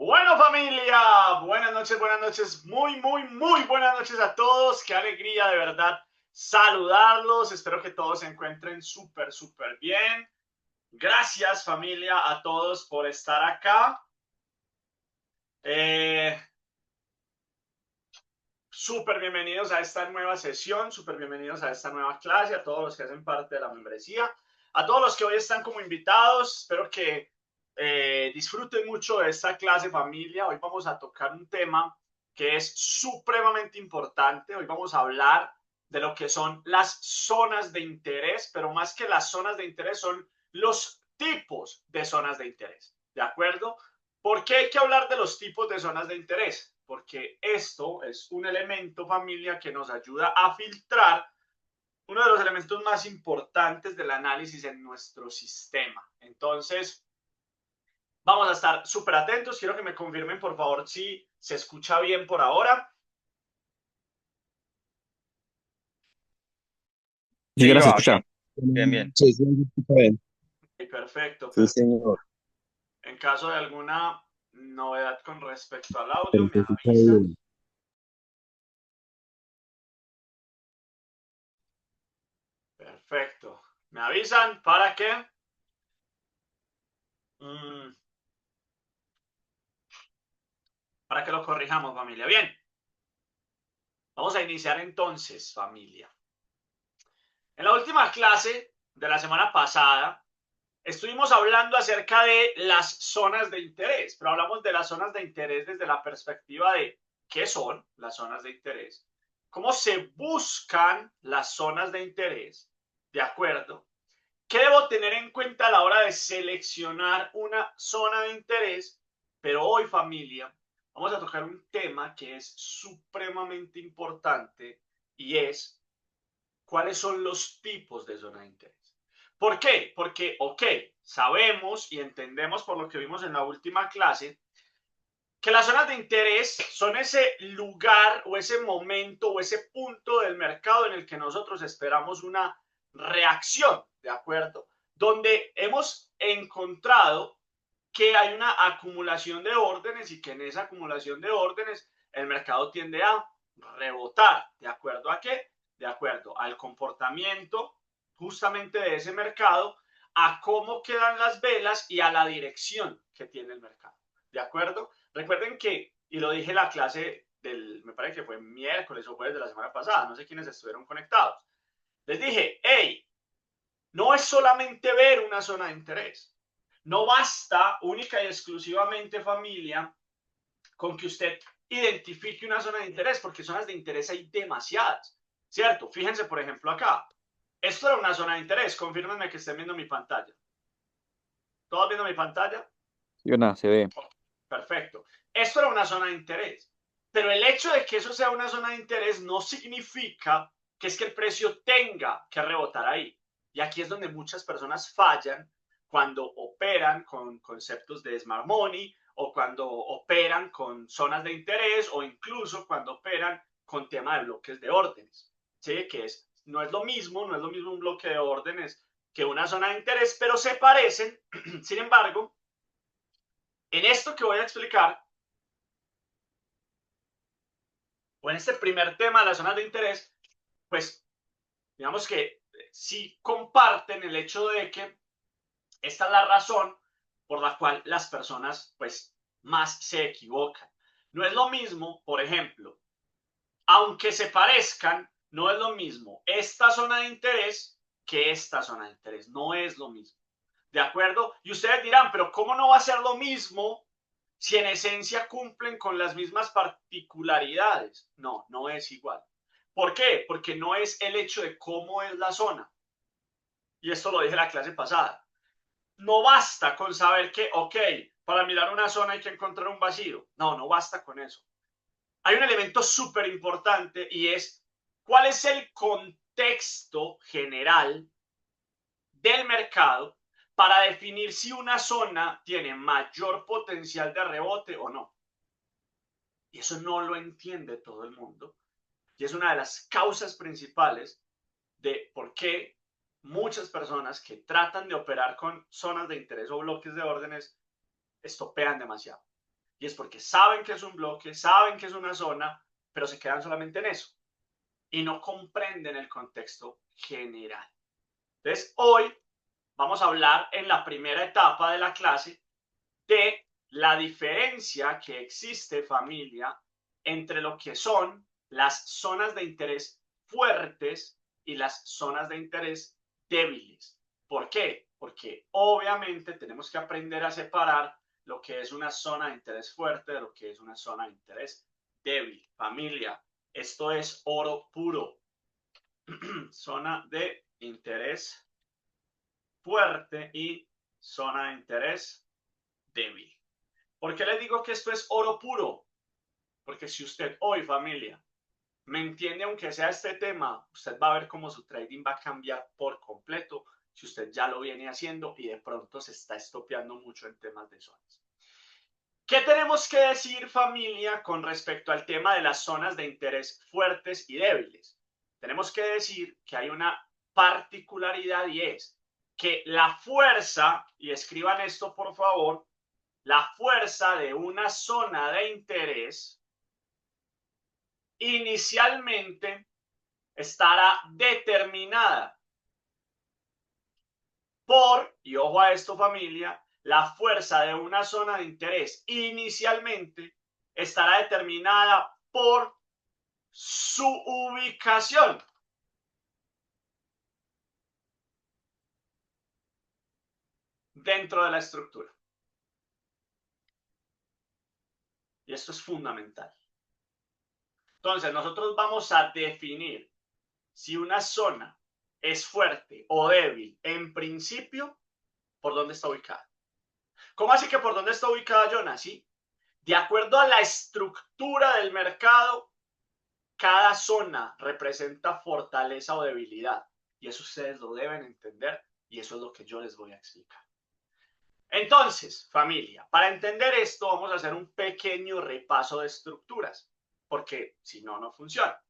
Bueno, familia, buenas noches, muy buenas noches a todos. Qué alegría de verdad saludarlos. Espero que todos se encuentren súper bien. Gracias, familia, a todos por estar acá. Súper bienvenidos a esta nueva sesión, súper bienvenidos a esta nueva clase, a todos los que hacen parte de la membresía, a todos los que hoy están como invitados. Espero que disfruten mucho de esta clase, familia. Hoy vamos a tocar un tema que es supremamente importante. Hoy vamos a hablar de lo que son las zonas de interés, pero más que las zonas de interés son los tipos de zonas de interés, ¿de acuerdo? ¿Por qué hay que hablar de los tipos de zonas de interés? Porque esto es un elemento, familia, que nos ayuda a filtrar uno de los elementos más importantes del análisis en nuestro sistema. Entonces, vamos a estar súper atentos. Quiero que me confirmen, por favor, si se escucha bien por ahora. Sí, Sí, gracias, va, escucha. bien, bien. Sí, sí, está bien. Perfecto, Sí, perfecto. señor. En caso de alguna novedad con respecto al audio, Pero me se escucha avisan. bien. Perfecto. Me avisan para que lo corrijamos, familia. Bien, vamos a iniciar entonces, familia. En la última clase de la semana pasada, estuvimos hablando acerca de las zonas de interés, pero hablamos de las zonas de interés desde la perspectiva de qué son las zonas de interés, cómo se buscan las zonas de interés, ¿de acuerdo? ¿Qué debo tener en cuenta a la hora de seleccionar una zona de interés? Pero hoy, familia, vamos a tocar un tema que es supremamente importante y es cuáles son los tipos de zona de interés. ¿Por qué? Porque, ok, sabemos y entendemos por lo que vimos en la última clase que las zonas de interés son ese lugar o ese momento o ese punto del mercado en el que nosotros esperamos una reacción, ¿de acuerdo? Donde hemos encontrado que hay una acumulación de órdenes y que en esa acumulación de órdenes el mercado tiende a rebotar. ¿De acuerdo a qué? De acuerdo al comportamiento justamente de ese mercado, a cómo quedan las velas y a la dirección que tiene el mercado. ¿De acuerdo? Recuerden que, y lo dije en la clase del, me parece que fue miércoles o jueves de la semana pasada, no sé quiénes estuvieron conectados. Les dije, hey, no es solamente ver una zona de interés. No basta única y exclusivamente, familia, con que usted identifique una zona de interés, porque zonas de interés hay demasiadas, ¿cierto? Fíjense, por ejemplo, acá. Esto era una zona de interés. Confírmenme que estén viendo mi pantalla. ¿Todos viendo mi pantalla? Sí, nada, se ve. Perfecto. Esto era una zona de interés. Pero el hecho de que eso sea una zona de interés no significa que es que el precio tenga que rebotar ahí. Y aquí es donde muchas personas fallan cuando operan con conceptos de smart money o cuando operan con zonas de interés o incluso cuando operan con tema de bloques de órdenes. ¿Sí? Que es, no es lo mismo, no es lo mismo un bloque de órdenes que una zona de interés, pero se parecen. Sin embargo, en esto que voy a explicar, o en este primer tema de las zonas de interés, pues digamos que sí comparten el hecho de que esta es la razón por la cual las personas pues más se equivocan. No es lo mismo, por ejemplo, aunque se parezcan, no es lo mismo esta zona de interés que esta zona de interés. No es lo mismo. ¿De acuerdo? Y ustedes dirán, pero ¿cómo no va a ser lo mismo si en esencia cumplen con las mismas particularidades? No, no es igual. ¿Por qué? Porque no es el hecho de cómo es la zona. Y esto lo dije en la clase pasada. No basta con saber que, ok, para mirar una zona hay que encontrar un vacío. No, no basta con eso. Hay un elemento súper importante y es cuál es el contexto general del mercado para definir si una zona tiene mayor potencial de rebote o no. Y eso no lo entiende todo el mundo. Y es una de las causas principales de por qué muchas personas que tratan de operar con zonas de interés o bloques de órdenes estopean demasiado. Y es porque saben que es un bloque, saben que es una zona, pero se quedan solamente en eso y no comprenden el contexto general. Entonces, hoy vamos a hablar en la primera etapa de la clase de la diferencia que existe, familia, entre lo que son las zonas de interés fuertes y las zonas de interés débiles. ¿Por qué? Porque obviamente tenemos que aprender a separar lo que es una zona de interés fuerte de lo que es una zona de interés débil. Familia, esto es oro puro. Zona de interés fuerte y zona de interés débil. ¿Por qué les digo que esto es oro puro? Porque si usted hoy, familia, me entiende, aunque sea este tema, usted va a ver cómo su trading va a cambiar por completo si usted ya lo viene haciendo y de pronto se está estopeando mucho en temas de zonas. ¿Qué tenemos que decir, familia, con respecto al tema de las zonas de interés fuertes y débiles? Tenemos que decir que hay una particularidad y es que la fuerza, y escriban esto por favor, la fuerza de una zona de interés inicialmente estará determinada por, y ojo a esto familia, la fuerza de una zona de interés inicialmente estará determinada por su ubicación. Dentro de la estructura. Y esto es fundamental. Entonces, nosotros vamos a definir si una zona es fuerte o débil en principio, por dónde está ubicada. ¿Cómo así que por dónde está ubicada, Jonas? ¿Sí? De acuerdo a la estructura del mercado, cada zona representa fortaleza o debilidad. Y eso ustedes lo deben entender y eso es lo que yo les voy a explicar. Entonces, familia, para entender esto vamos a hacer un pequeño repaso de estructuras, porque si no, no funciona.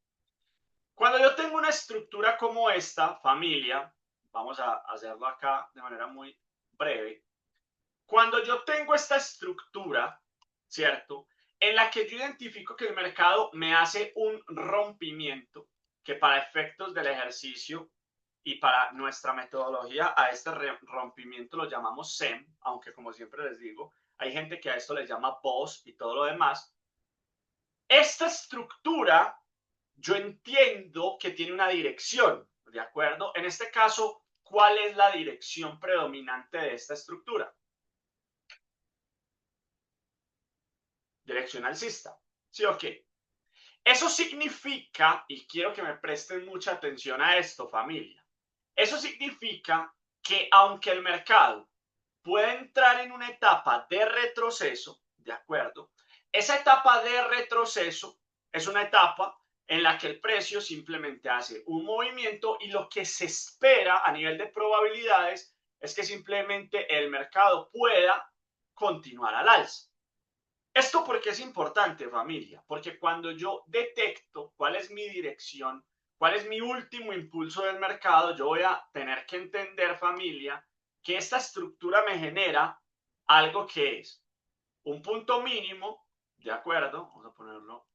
Cuando yo tengo una estructura como esta, familia, vamos a hacerlo acá de manera muy breve. Cuando yo tengo esta estructura, ¿cierto? En la que yo identifico que el mercado me hace un rompimiento, que para efectos del ejercicio y para nuestra metodología a este rompimiento lo llamamos SEM, aunque como siempre les digo, hay gente que a esto le llama BOS y todo lo demás. Esta estructura yo entiendo que tiene una dirección, ¿de acuerdo? En este caso, ¿cuál es la dirección predominante de esta estructura? Dirección alcista, ¿sí o qué? Eso significa, y quiero que me presten mucha atención a esto, familia, eso significa que aunque el mercado puede entrar en una etapa de retroceso, ¿de acuerdo? Esa etapa de retroceso es una etapa en la que el precio simplemente hace un movimiento y lo que se espera a nivel de probabilidades es que simplemente el mercado pueda continuar al alza. ¿Esto por qué es importante, familia? Porque cuando yo detecto cuál es mi dirección, cuál es mi último impulso del mercado, yo voy a tener que entender, familia, que esta estructura me genera algo que es un punto mínimo, ¿de acuerdo? Vamos a ponerlo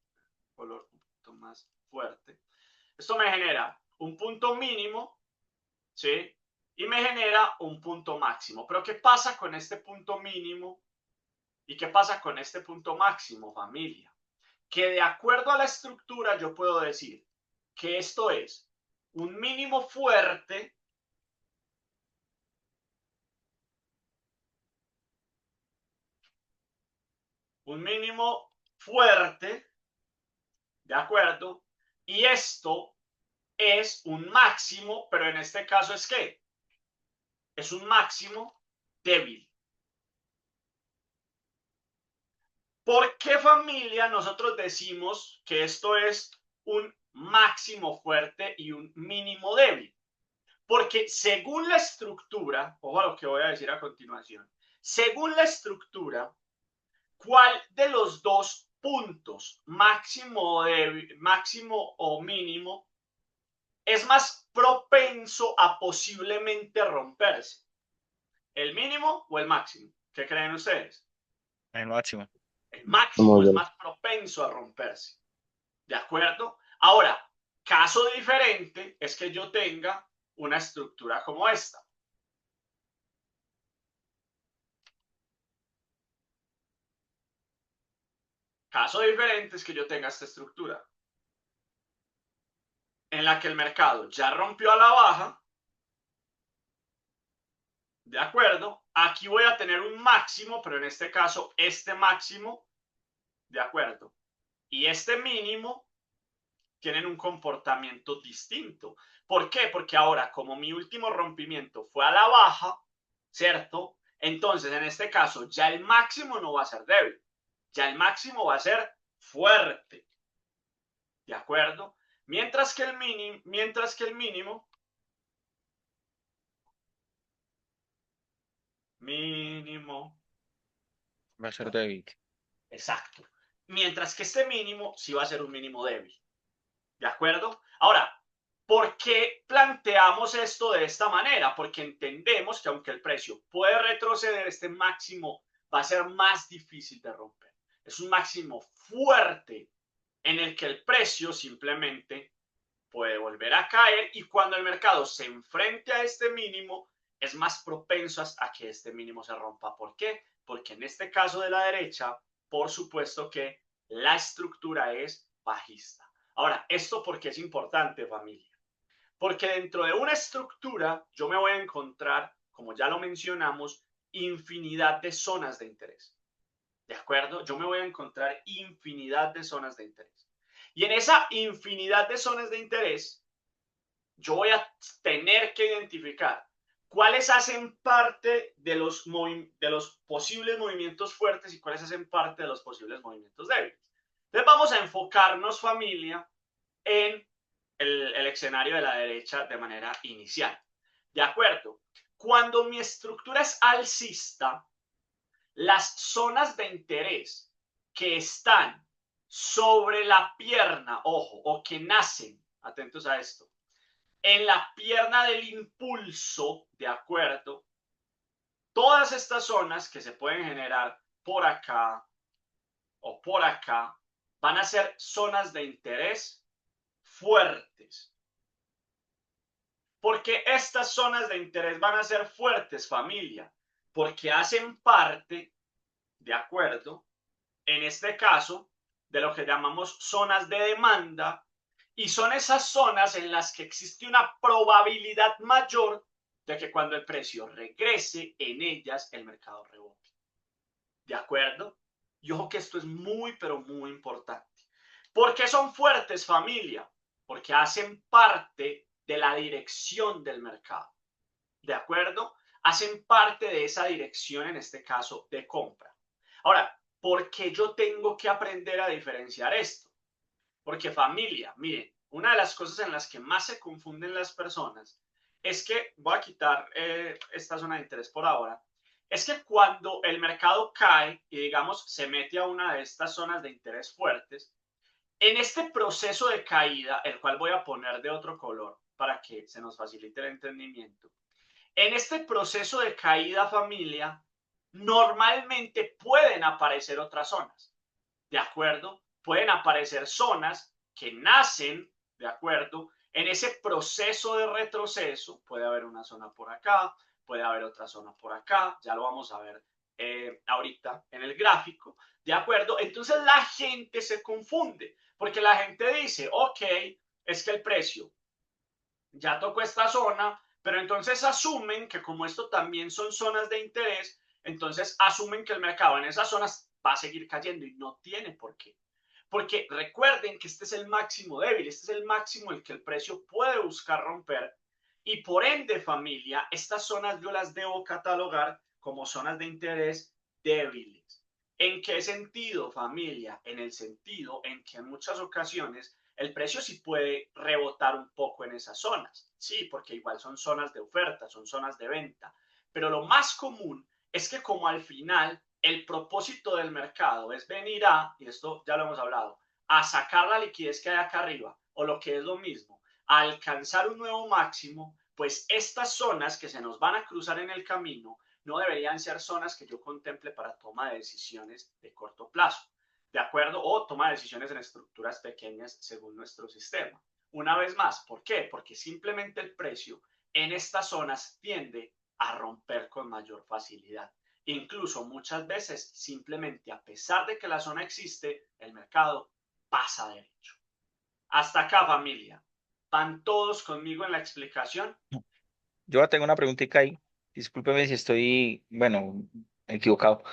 color un poquito más fuerte. Esto me genera un punto mínimo, ¿sí? Y me genera un punto máximo. Pero ¿qué pasa con este punto mínimo? ¿Y qué pasa con este punto máximo, familia? Que de acuerdo a la estructura yo puedo decir que esto es un mínimo fuerte ¿de acuerdo? Y esto es un máximo, pero en este caso es ¿qué? Es un máximo débil. ¿Por qué, familia, nosotros decimos que esto es un máximo fuerte y un mínimo débil? Porque según la estructura, ojo a lo que voy a decir a continuación, según la estructura, ¿cuál de los dos puntos, máximo o mínimo, es más propenso a posiblemente romperse? ¿El mínimo o el máximo? ¿Qué creen ustedes? El máximo. El máximo es más propenso a romperse. ¿De acuerdo? Ahora, caso diferente es que yo tenga una estructura como esta. Caso diferente es que yo tenga esta estructura en la que el mercado ya rompió a la baja. ¿De acuerdo? Aquí voy a tener un máximo, pero en este caso este máximo, ¿de acuerdo? Y este mínimo tienen un comportamiento distinto. ¿Por qué? Porque ahora, como mi último rompimiento fue a la baja, ¿cierto? Entonces, en este caso, ya el máximo no va a ser débil, ya el máximo va a ser fuerte, ¿de acuerdo? Mientras que el mínimo Va a ser débil. exacto. Mientras que este mínimo sí va a ser un mínimo débil, ¿de acuerdo? Ahora, ¿por qué planteamos esto de esta manera? Porque entendemos que aunque el precio puede retroceder, este máximo va a ser más difícil de romper. Es un máximo fuerte en el que el precio simplemente puede volver a caer y cuando el mercado se enfrente a este mínimo, es más propenso a que este mínimo se rompa. ¿Por qué? Porque en este caso de la derecha, por supuesto que la estructura es bajista. Ahora, ¿esto por qué es importante, familia? Porque dentro de una estructura yo me voy a encontrar, como ya lo mencionamos, infinidad de zonas de interés. ¿De acuerdo? Yo me voy a encontrar infinidad de zonas de interés. Y en esa infinidad de zonas de interés, yo voy a tener que identificar cuáles hacen parte de los posibles movimientos fuertes y cuáles hacen parte de los posibles movimientos débiles. Entonces vamos a enfocarnos, familia, en el escenario de la derecha de manera inicial. ¿De acuerdo? Cuando mi estructura es alcista, las zonas de interés que están sobre la pierna, ojo, o que nacen, atentos a esto, en la pierna del impulso, ¿de acuerdo? Todas estas zonas que se pueden generar por acá o por acá van a ser zonas de interés fuertes. Porque estas zonas de interés van a ser fuertes, familia, porque hacen parte, ¿de acuerdo? En este caso, de lo que llamamos zonas de demanda, y son esas zonas en las que existe una probabilidad mayor de que cuando el precio regrese en ellas, el mercado rebote. ¿De acuerdo? Y ojo que esto es muy, pero muy importante. ¿Por qué son fuertes, familia? Porque hacen parte de la dirección del mercado. ¿De acuerdo? Hacen parte de esa dirección, en este caso, de compra. Ahora, ¿por qué yo tengo que aprender a diferenciar esto? Porque familia, miren, una de las cosas en las que más se confunden las personas es que, voy a quitar esta zona de interés por ahora, es que cuando el mercado cae y digamos se mete a una de estas zonas de interés fuertes, en este proceso de caída, el cual voy a poner de otro color para que se nos facilite el entendimiento, en este proceso de caída, familia, normalmente pueden aparecer otras zonas, ¿de acuerdo? Pueden aparecer zonas que nacen, ¿de acuerdo? En ese proceso de retroceso, puede haber una zona por acá, puede haber otra zona por acá, ya lo vamos a ver ahorita en el gráfico, ¿de acuerdo? Entonces la gente se confunde, porque la gente dice, ok, es que el precio ya tocó esta zona, pero entonces asumen que como esto también son zonas de interés, entonces asumen que el mercado en esas zonas va a seguir cayendo y no tiene por qué. Porque recuerden que este es el máximo débil, este es el máximo el que el precio puede buscar romper y por ende, familia, estas zonas yo las debo catalogar como zonas de interés débiles. ¿En qué sentido, familia? En el sentido en que en muchas ocasiones el precio sí puede rebotar un poco en esas zonas, sí, porque igual son zonas de oferta, son zonas de venta, pero lo más común es que como al final el propósito del mercado es venir a, y esto ya lo hemos hablado, a sacar la liquidez que hay acá arriba, o lo que es lo mismo, a alcanzar un nuevo máximo, pues estas zonas que se nos van a cruzar en el camino no deberían ser zonas que yo contemple para toma de decisiones de corto plazo, ¿de acuerdo? O toma de decisiones en estructuras pequeñas según nuestro sistema. Una vez más, ¿por qué? Porque simplemente el precio en estas zonas tiende a romper con mayor facilidad. Incluso muchas veces, simplemente a pesar de que la zona existe, el mercado pasa derecho. Hasta acá, familia. ¿Van todos conmigo en la explicación? Yo tengo una preguntita ahí. Discúlpeme si estoy, bueno, equivocado.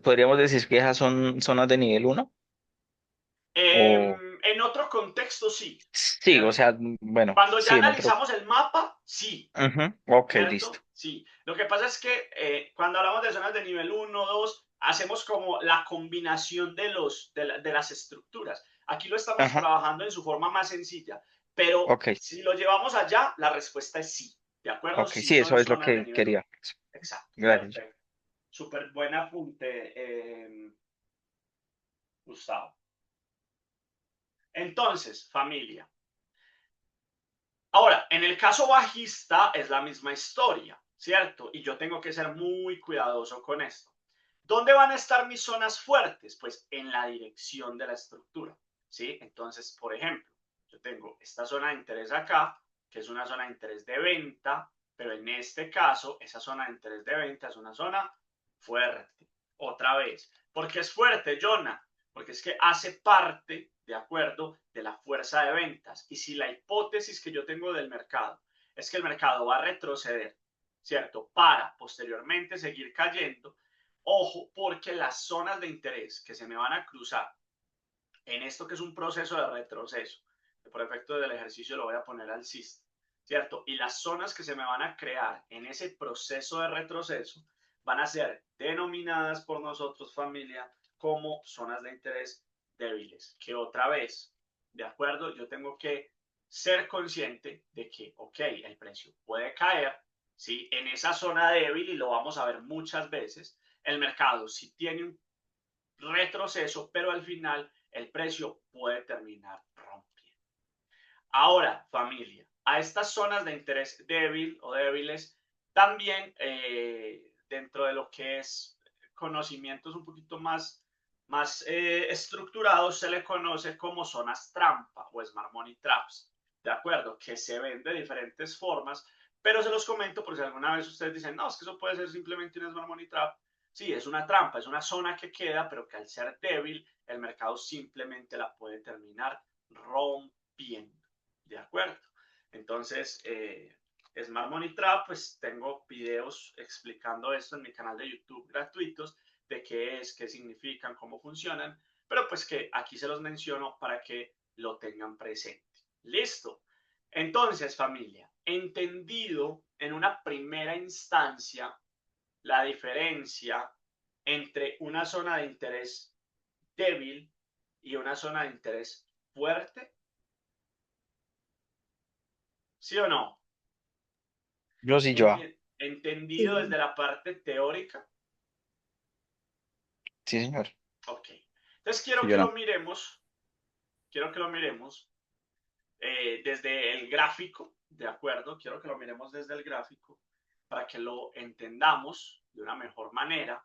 ¿Podríamos decir que esas son zonas de nivel uno? O En otro contexto, sí, sí, o ¿cierto? sea, bueno, Cuando ya sí, en otro. analizamos el mapa, sí, Ujú, ok, listo. ¿cierto? Sí. Lo que pasa es que cuando hablamos de zonas de nivel uno, 2, hacemos como la combinación de las estructuras. Aquí lo estamos Ajá, trabajando en su forma más sencilla, pero ok, si lo llevamos allá, la respuesta es sí. ¿De acuerdo? ok, Sí sí, son eso es lo zonas de que nivel uno. quería. Exacto. Gracias. Perfecto. Súper buen apunte, Gustavo. Entonces, familia. Ahora, en el caso bajista es la misma historia, ¿cierto? Y yo tengo que ser muy cuidadoso con esto. ¿Dónde van a estar mis zonas fuertes? Pues en la dirección de la estructura, ¿sí? Entonces, por ejemplo, yo tengo esta zona de interés acá, que es una zona de interés de venta, pero en este caso, esa zona de interés de venta es una zona fuerte. Otra vez, ¿por qué es fuerte, Jonah? Porque es que hace parte, de acuerdo, de la fuerza de ventas. Y si la hipótesis que yo tengo del mercado es que el mercado va a retroceder, ¿cierto? Para posteriormente seguir cayendo, ojo, porque las zonas de interés que se me van a cruzar en esto que es un proceso de retroceso, que por efecto del ejercicio lo voy a poner alcista, ¿cierto? Y las zonas que se me van a crear en ese proceso de retroceso van a ser denominadas por nosotros, familia, como zonas de interés débiles. Que otra vez, ¿de acuerdo? Yo tengo que ser consciente de que, ok, el precio puede caer, ¿sí? En esa zona débil, y lo vamos a ver muchas veces, el mercado sí tiene un retroceso, pero al final el precio puede terminar rompiendo. Ahora, familia, a estas zonas de interés débil o débiles, también dentro de lo que es conocimientos un poquito más estructurados, se le conoce como zonas trampa o smart money traps, ¿de acuerdo? Que se ven de diferentes formas, pero se los comento por si alguna vez ustedes dicen, no, es que eso puede ser simplemente un smart money trap. Sí, es una trampa, es una zona que queda, pero que al ser débil, el mercado simplemente la puede terminar rompiendo. ¿De acuerdo? Entonces, Smart Money Trap, pues tengo videos explicando esto en mi canal de YouTube gratuitos de qué es, qué significan, cómo funcionan, pero pues que aquí se los menciono para que lo tengan presente. Listo. Entonces, familia, entendido en una primera instancia la diferencia entre una zona de interés débil y una zona de interés fuerte, ¿sí o no? Yo sí, yo. Entendido Sí. desde la parte teórica. Sí, señor. Ok. Entonces Sí, yo no. quiero que lo miremos desde el gráfico, ¿de acuerdo? Quiero que lo miremos desde el gráfico para que lo entendamos de una mejor manera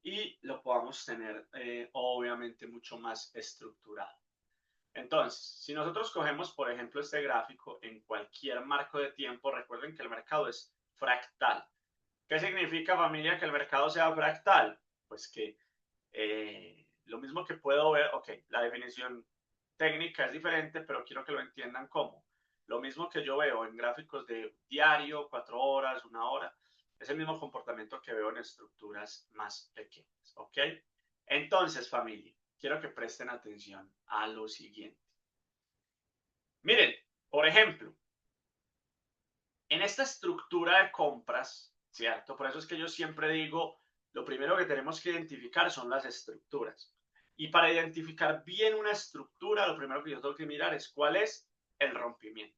y lo podamos tener obviamente mucho más estructurado. Entonces, si nosotros cogemos, por ejemplo, este gráfico en cualquier marco de tiempo, recuerden que el mercado es fractal. ¿Qué significa, familia, que el mercado sea fractal? Pues que lo mismo que puedo ver, ok, la definición técnica es diferente, pero quiero que lo entiendan como. Lo mismo que yo veo en gráficos de diario, 4 horas, 1 hora, es el mismo comportamiento que veo en estructuras más pequeñas, ¿ok? Entonces, familia, quiero que presten atención a lo siguiente. Miren, por ejemplo, en esta estructura de compras, ¿cierto? Por eso es que yo siempre digo, lo primero que tenemos que identificar son las estructuras. Y para identificar bien una estructura, lo primero que yo tengo que mirar es cuál es el rompimiento.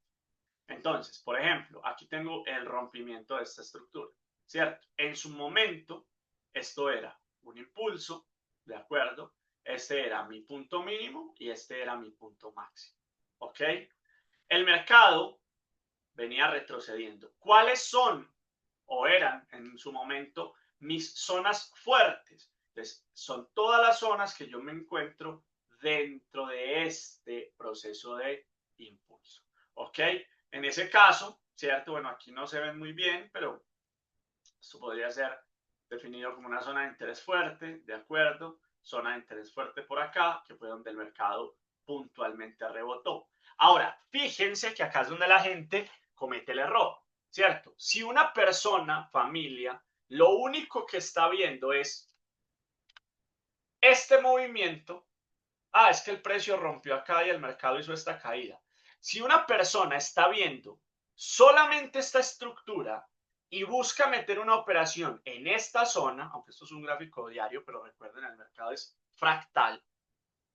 Entonces, por ejemplo, aquí tengo el rompimiento de esta estructura, ¿cierto? En su momento, esto era un impulso, ¿de acuerdo? Este era mi punto mínimo y este era mi punto máximo, ¿ok? El mercado venía retrocediendo. ¿Cuáles son o eran en su momento mis zonas fuertes. Entonces, son todas las zonas que yo me encuentro dentro de este proceso de impulso. ¿Ok? En ese caso, ¿cierto? Bueno, aquí no se ven muy bien, pero esto podría ser definido como una zona de interés fuerte, ¿de acuerdo? Zona de interés fuerte por acá, que fue donde el mercado puntualmente rebotó. Ahora, fíjense que acá es donde la gente comete el error, ¿cierto? Si una persona, familia, lo único que está viendo es este movimiento, es que el precio rompió acá y el mercado hizo esta caída. Si una persona está viendo solamente esta estructura y busca meter una operación en esta zona, aunque esto es un gráfico diario, pero recuerden, el mercado es fractal,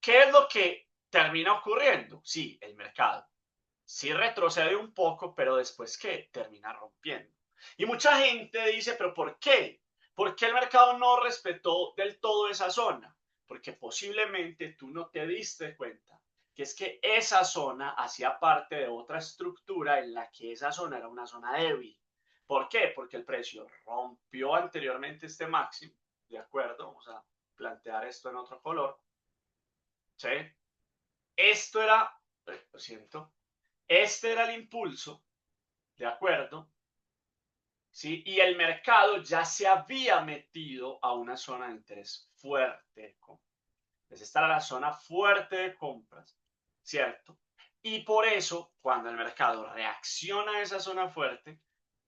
¿qué es lo que termina ocurriendo? Sí, el mercado sí retrocede un poco, pero después ¿qué? Termina rompiendo. Y mucha gente dice, pero ¿por qué? ¿Por qué el mercado no respetó del todo esa zona? Porque posiblemente tú no te diste cuenta que es que esa zona hacía parte de otra estructura en la que esa zona era una zona débil. ¿Por qué? Porque el precio rompió anteriormente este máximo, ¿de acuerdo? Vamos a plantear esto en otro color. ¿Sí? Esto era, lo siento, este era el impulso, ¿de acuerdo? ¿Sí? Y el mercado ya se había metido a una zona de interés fuerte de compras. Entonces, esta era la zona fuerte de compras, ¿cierto? Y por eso, cuando el mercado reacciona a esa zona fuerte,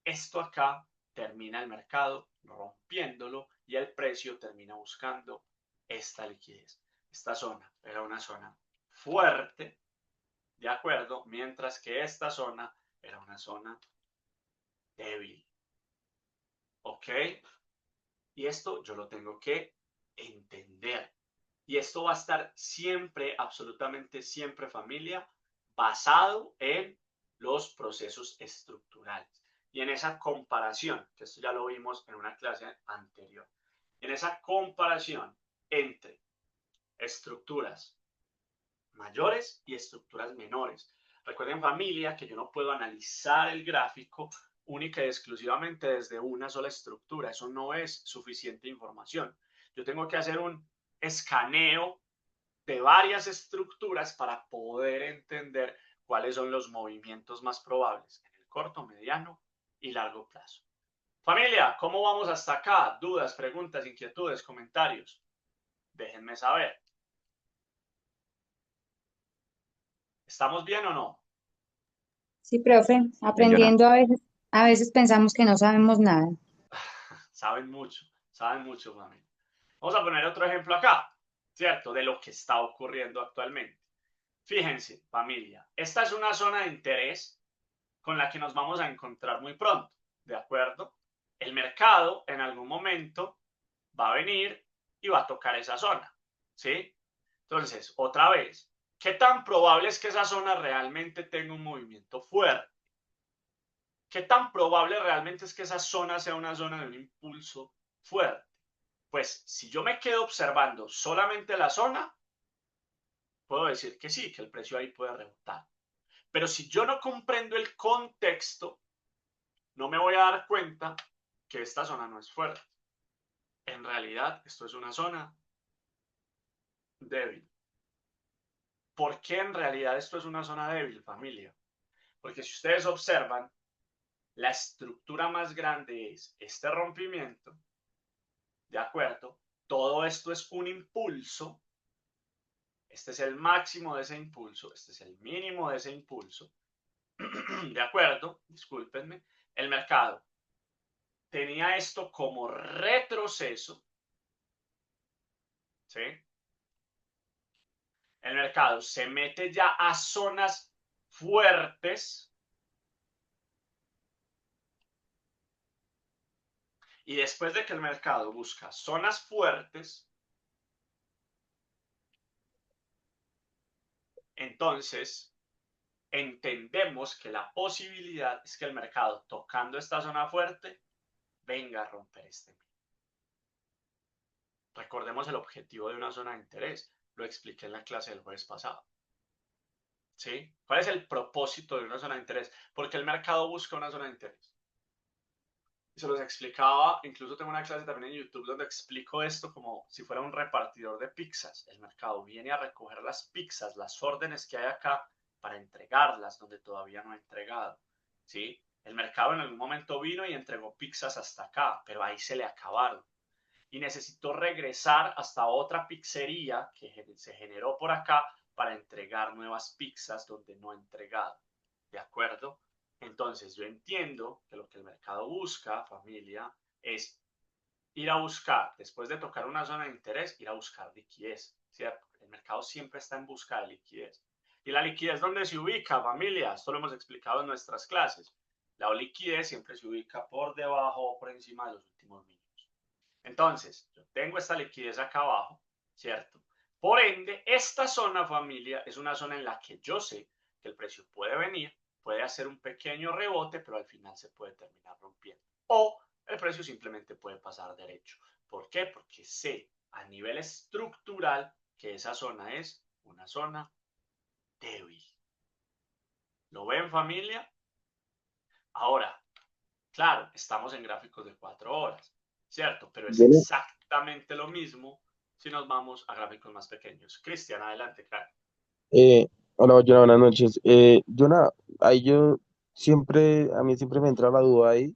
esto acá termina el mercado rompiéndolo y el precio termina buscando esta liquidez. Esta zona era una zona fuerte, ¿de acuerdo? Mientras que esta zona era una zona débil. ¿Ok? Y esto yo lo tengo que entender. Y esto va a estar siempre, absolutamente siempre, familia, basado en los procesos estructurales. Y en esa comparación, que esto ya lo vimos en una clase anterior, en esa comparación entre estructuras mayores y estructuras menores. Recuerden, familia, que yo no puedo analizar el gráfico única y exclusivamente desde una sola estructura. Eso no es suficiente información. Yo tengo que hacer un escaneo de varias estructuras para poder entender cuáles son los movimientos más probables en el corto, mediano y largo plazo. Familia, ¿cómo vamos hasta acá? ¿Dudas, preguntas, inquietudes, comentarios? Déjenme saber. ¿Estamos bien o no? Sí, profe, Bien, Jonah. aprendiendo a veces pensamos que no sabemos nada. Saben mucho, familia. Vamos a poner otro ejemplo acá, ¿cierto? De lo que está ocurriendo actualmente. Fíjense, familia, esta es una zona de interés con la que nos vamos a encontrar muy pronto, ¿de acuerdo? El mercado en algún momento va a venir y va a tocar esa zona, ¿sí? Entonces, otra vez, ¿qué tan probable es que esa zona realmente tenga un movimiento fuerte? ¿Qué tan probable realmente es que esa zona sea una zona de un impulso fuerte? Pues si yo me quedo observando solamente la zona, puedo decir que sí, que el precio ahí puede rebotar. Pero si yo no comprendo el contexto, no me voy a dar cuenta que esta zona no es fuerte. En realidad, esto es una zona débil. ¿Por qué en realidad esto es una zona débil, familia? Porque si ustedes observan, la estructura más grande es este rompimiento, ¿de acuerdo? Todo esto es un impulso. Este es el máximo de ese impulso, este es el mínimo de ese impulso. ¿De acuerdo? Discúlpenme. El mercado tenía esto como retroceso, ¿sí? El mercado se mete ya a zonas fuertes y después de que el mercado busca zonas fuertes, entonces entendemos que la posibilidad es que el mercado tocando esta zona fuerte venga a romper este mínimo. Recordemos el objetivo de una zona de interés. Lo expliqué en la clase del jueves pasado. ¿Sí? ¿Cuál es el propósito de una zona de interés? Porque el mercado busca una zona de interés. y se los explicaba, incluso tengo una clase también en YouTube donde explico esto como si fuera un repartidor de pizzas. El mercado viene a recoger las pizzas, las órdenes que hay acá para entregarlas donde todavía no ha entregado, ¿sí? El mercado en algún momento vino y entregó pizzas hasta acá, pero ahí se le acabaron. Y necesitó regresar hasta otra pizzería que se generó por acá para entregar nuevas pizzas donde no ha entregado. ¿De acuerdo? Entonces yo entiendo que lo que el mercado busca, familia, es ir a buscar, después de tocar una zona de interés, ir a buscar liquidez, ¿cierto? El mercado siempre está en busca de liquidez. ¿Y la liquidez dónde se ubica, familia? Esto lo hemos explicado en nuestras clases. La liquidez siempre se ubica por debajo o por encima de los últimos mínimos. Entonces, yo tengo esta liquidez acá abajo, ¿cierto? Por ende, esta zona, familia, es una zona en la que yo sé que el precio puede venir, puede hacer un pequeño rebote, pero al final se puede terminar rompiendo. O el precio simplemente puede pasar derecho. ¿Por qué? Porque sé a nivel estructural que esa zona es una zona débil. ¿Lo ven, familia? Ahora, claro, estamos en gráficos de 4 horas, ¿cierto? Pero es Bueno, exactamente lo mismo si nos vamos a gráficos más pequeños. Cristian, adelante, claro. hola, Jonah, buenas noches. Jonah, ahí a mí siempre me entra la duda ahí,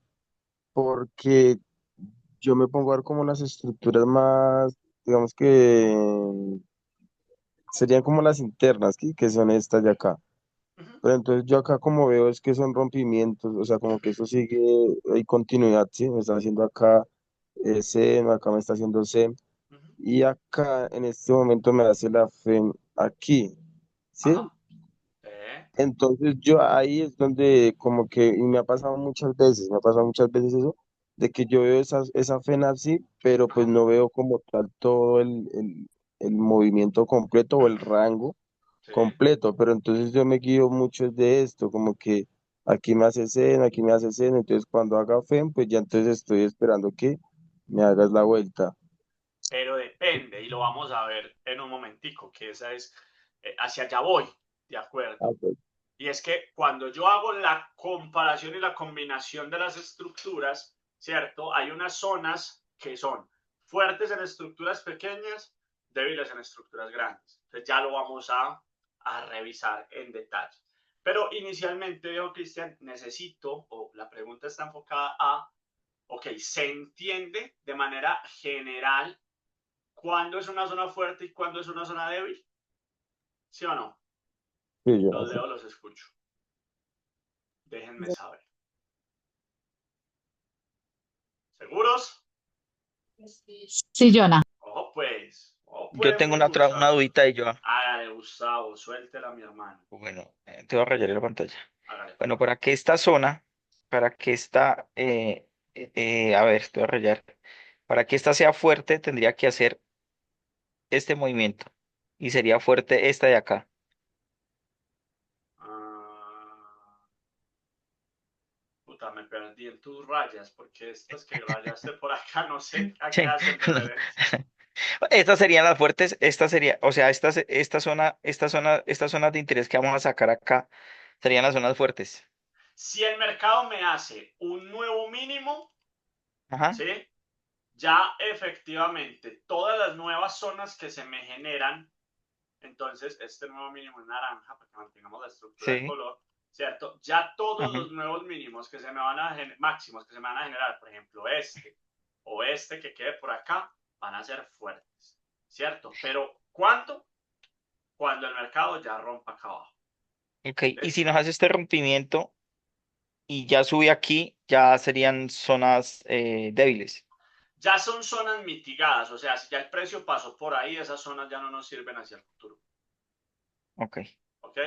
porque yo me pongo a ver como las estructuras más, digamos que serían como las internas, que son estas de acá. Uh -huh. Pero entonces yo acá como veo es que son rompimientos, o sea, como que eso sigue, hay continuidad, ¿sí? Me está haciendo acá C, acá me está haciendo C, Uh -huh. y acá en este momento me hace la FEM aquí, ¿sí? Ajá. Entonces yo ahí es donde como que, y me ha pasado muchas veces eso, de que yo veo esa FEN así, pero pues Ajá. no veo como tal todo el movimiento completo o el rango Sí. completo, pero entonces yo me guío mucho de esto, como que aquí me hace seno, aquí me hace seno, entonces cuando haga FEM, pues ya entonces estoy esperando que me hagas la vuelta. Pero depende, y lo vamos a ver en un momentico, que esa es, hacia allá voy, ¿de Ah, acuerdo? pues, Y es que cuando yo hago la comparación y la combinación de las estructuras, ¿cierto? Hay unas zonas que son fuertes en estructuras pequeñas, débiles en estructuras grandes. Entonces ya lo vamos a revisar en detalle. Pero inicialmente, veo, Cristian, necesito, o la pregunta está enfocada a, ok, ¿se entiende de manera general cuándo es una zona fuerte y cuándo es una zona débil? ¿Sí o no? sí, yo no Los sé. leo, los escucho. Déjenme saber. ¿Seguros? Sí, Jonah. Ojo Yo pues, tengo mis una muchachos. dudita y yo, Hágale, Gustavo, suéltela, mi hermano. bueno, te voy a rayar la pantalla. Hágale, Bueno, papá. para que esta, a ver, te voy a rayar. Para que esta sea fuerte, tendría que hacer este movimiento y sería fuerte esta de acá. Ah, puta, me perdí en tus rayas, porque estas que rayaste por acá no sé a qué Sí. hacen referencia. Estas serían las fuertes, esta sería, o sea, esta zona de interés que vamos a sacar acá serían las zonas fuertes. Si el mercado me hace un nuevo mínimo, Ajá, ¿sí? Ya efectivamente todas las nuevas zonas que se me generan, entonces este nuevo mínimo en naranja, para que mantengamos la estructura de sí, color, ¿cierto? Ya todos ajá. los nuevos mínimos que se me van a máximos que se me van a generar, por ejemplo este o este que quede por acá, van a ser fuertes, ¿cierto? Pero ¿cuándo? Cuando el mercado ya rompa acá abajo. Ok, y si ¿Listo? nos hace este rompimiento y ya sube aquí, ya serían zonas débiles. Ya son zonas mitigadas, o sea, si ya el precio pasó por ahí, esas zonas ya no nos sirven hacia el futuro. Ok. ¿Ok?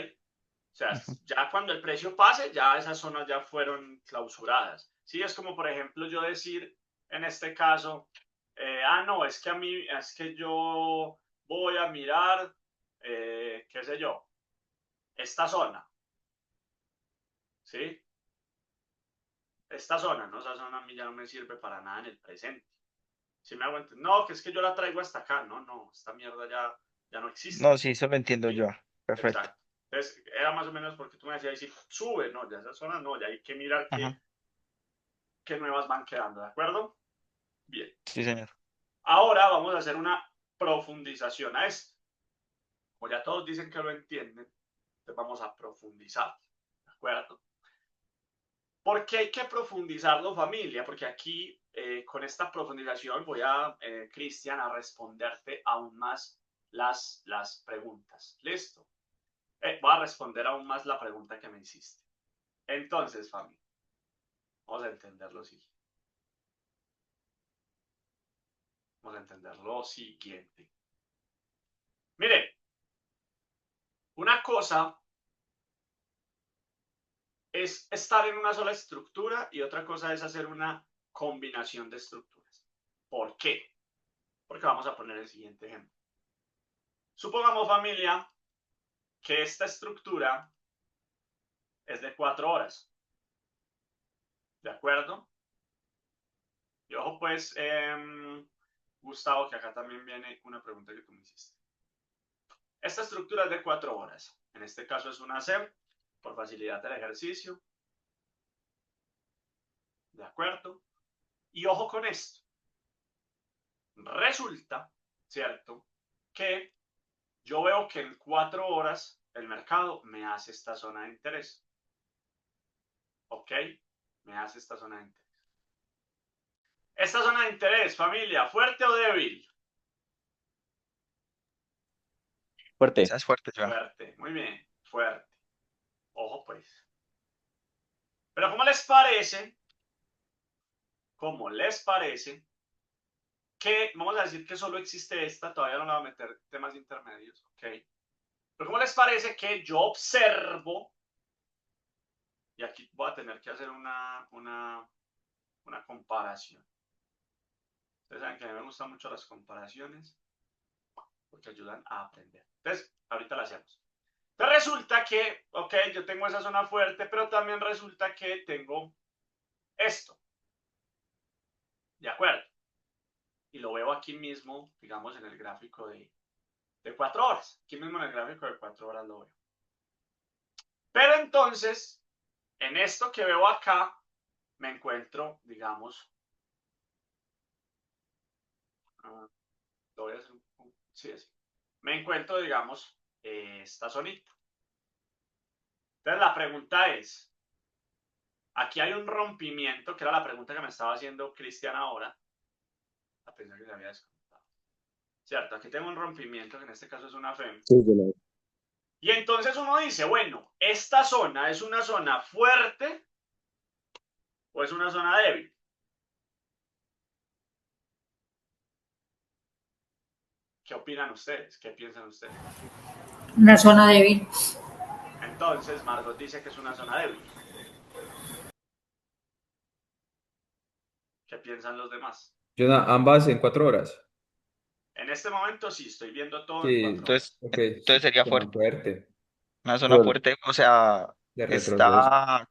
O sea, Ujú. ya cuando el precio pase, ya esas zonas ya fueron clausuradas. Sí, es como por ejemplo yo decir en este caso, no, es que a mí, es que yo voy a mirar, qué sé yo, esta zona, ¿sí? Esta zona, ¿no? Esa zona a mí ya no me sirve para nada en el presente. Si me hago entender, no, que es que yo la traigo hasta acá, no, no, esta mierda ya no existe, No, sí, eso lo entiendo ¿sí? yo. Perfecto. Exacto. Entonces, era más o menos porque tú me decías, si sube, no, ya esa zona no, ya hay que mirar Ajá. qué nuevas van quedando, ¿de acuerdo? Bien. Sí, señor. Ahora vamos a hacer una profundización a esto. Como ya todos dicen que lo entienden, entonces vamos a profundizar, ¿de acuerdo? ¿Por qué hay que profundizarlo, familia? Porque aquí, con esta profundización, voy a, Cristian, a responderte aún más las preguntas. ¿Listo? Voy a responder aún más la pregunta que me hiciste. Entonces, familia, vamos a entender lo siguiente. Vamos a entender lo siguiente. Miren, una cosa es estar en una sola estructura y otra cosa es hacer una combinación de estructuras. ¿Por qué? Porque vamos a poner el siguiente ejemplo. Supongamos, familia, que esta estructura es de 4 horas. ¿De acuerdo? Y ojo, pues, Gustavo, que acá también viene una pregunta que tú me hiciste. Esta estructura es de 4 horas. En este caso es una SEM, por facilidad del ejercicio. ¿De acuerdo? Y ojo con esto. Resulta, ¿cierto?, que yo veo que en 4 horas el mercado me hace esta zona de interés. ¿Ok? Me hace esta zona de interés. Esta zona de interés, familia, ¿fuerte o débil? Fuerte. Esa es fuerte, Joana. Fuerte, muy bien, fuerte. Ojo pues. Pero ¿cómo les parece? ¿Cómo les parece que, vamos a decir que solo existe esta, todavía no la voy a meter temas intermedios, ¿ok? Pero ¿cómo les parece que yo observo, y aquí voy a tener que hacer una comparación? Ustedes saben que a mí me gustan mucho las comparaciones porque ayudan a aprender. Entonces, ahorita la hacemos. Entonces resulta que, ok, yo tengo esa zona fuerte, pero también resulta que tengo esto. ¿De acuerdo? Y lo veo aquí mismo, digamos, en el gráfico de 4 horas. Aquí mismo en el gráfico de 4 horas lo veo. Pero entonces, en esto que veo acá, me encuentro, digamos, lo voy a hacer sí, así. Me encuentro, digamos, esta zonita. Entonces la pregunta es, aquí hay un rompimiento, que era la pregunta que me estaba haciendo Cristian ahora, a pesar que se había desconectado. Cierto, aquí tengo un rompimiento, que en este caso es una FEM. Sí, Jonah. Y entonces uno dice, bueno, ¿esta zona es una zona fuerte o es una zona débil? ¿Qué opinan ustedes? ¿Qué piensan ustedes? Una zona débil. Entonces, Margot dice que es una zona débil. ¿Qué piensan los demás? Jonah, ambas en 4 horas. En este momento sí, estoy viendo todo en Sí, 4 Entonces, horas. ok, entonces sería zona fuerte. fuerte, Una zona Fuerte. fuerte, o sea, de retroceso. está,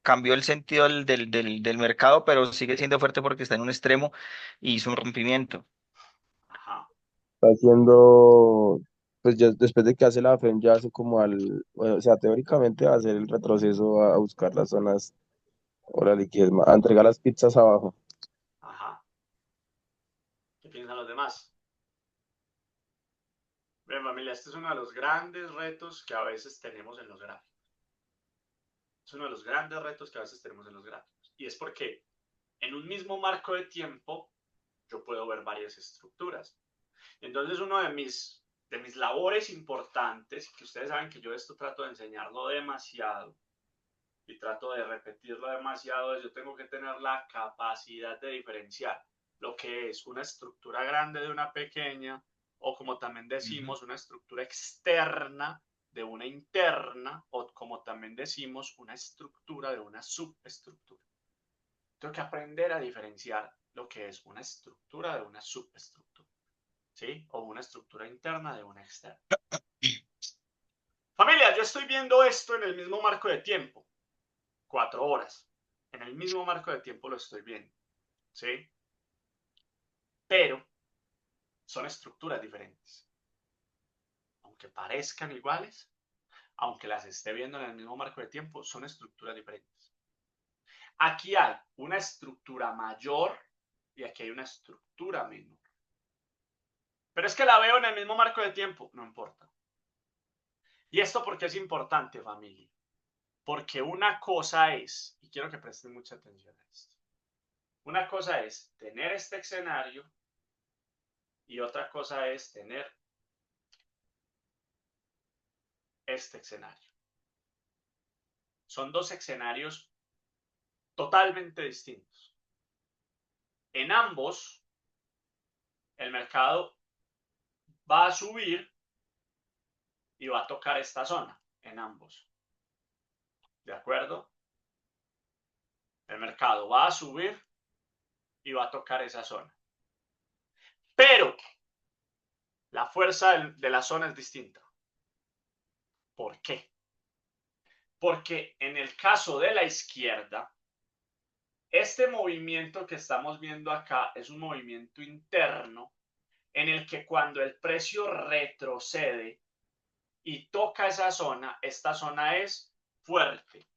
cambió el sentido del mercado, pero sigue siendo fuerte porque está en un extremo y hizo un rompimiento. Ajá. Está haciendo, pues ya después de que hace la FEM, ya hace como bueno, o sea, teóricamente va a hacer el retroceso a buscar las zonas o la liquidez, a entregar las pizzas abajo. Ajá. ¿Qué piensan los demás? Bien, familia, este es uno de los grandes retos que a veces tenemos en los gráficos. Es uno de los grandes retos que a veces tenemos en los gráficos. Y es porque en un mismo marco de tiempo yo puedo ver varias estructuras. Entonces, uno de mis labores importantes, que ustedes saben que yo esto trato de enseñarlo demasiado y trato de repetirlo demasiado, es yo tengo que tener la capacidad de diferenciar lo que es una estructura grande de una pequeña, o como también decimos, una estructura externa de una interna, o como también decimos, una estructura de una subestructura. Tengo que aprender a diferenciar lo que es una estructura de una subestructura, ¿sí? O una estructura interna de una externa. Familia, yo estoy viendo esto en el mismo marco de tiempo, 4 horas. En el mismo marco de tiempo lo estoy viendo, ¿sí? Pero son estructuras diferentes. Aunque parezcan iguales, aunque las esté viendo en el mismo marco de tiempo, son estructuras diferentes. Aquí hay una estructura mayor y aquí hay una estructura menor. Pero es que la veo en el mismo marco de tiempo, no importa. ¿Y esto por qué es importante, familia? Porque una cosa es, y quiero que presten mucha atención a esto, una cosa es tener este escenario y otra cosa es tener este escenario. Son dos escenarios totalmente distintos. En ambos, el mercado va a subir y va a tocar esta zona, en ambos. ¿De acuerdo? El mercado va a subir y va a tocar esa zona. Pero la fuerza de la zona es distinta. ¿Por qué? Porque en el caso de la izquierda, este movimiento que estamos viendo acá es un movimiento interno en el que cuando el precio retrocede y toca esa zona, esta zona es fuerte.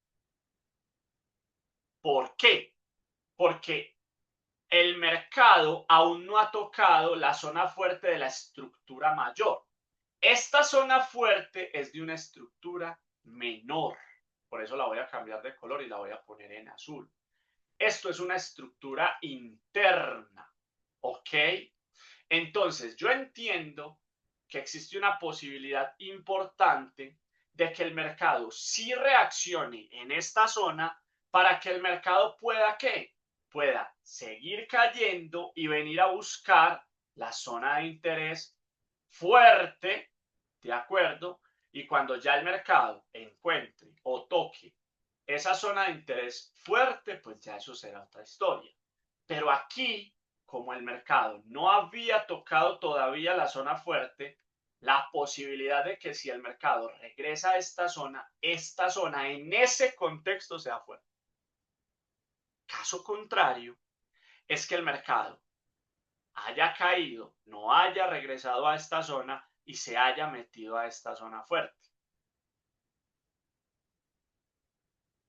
¿Por qué? Porque el mercado aún no ha tocado la zona fuerte de la estructura mayor. Esta zona fuerte es de una estructura menor. Por eso la voy a cambiar de color y la voy a poner en azul. Esto es una estructura interna. ¿Ok? Entonces, yo entiendo que existe una posibilidad importante de que el mercado sí reaccione en esta zona para que el mercado pueda, ¿qué? Pueda seguir cayendo y venir a buscar la zona de interés fuerte, ¿de acuerdo? Y cuando ya el mercado encuentre o toque esa zona de interés fuerte, pues ya eso será otra historia. Pero aquí, como el mercado no había tocado todavía la zona fuerte, la posibilidad de que si el mercado regresa a esta zona en ese contexto sea fuerte. Caso contrario, es que el mercado haya caído, no haya regresado a esta zona y se haya metido a esta zona fuerte.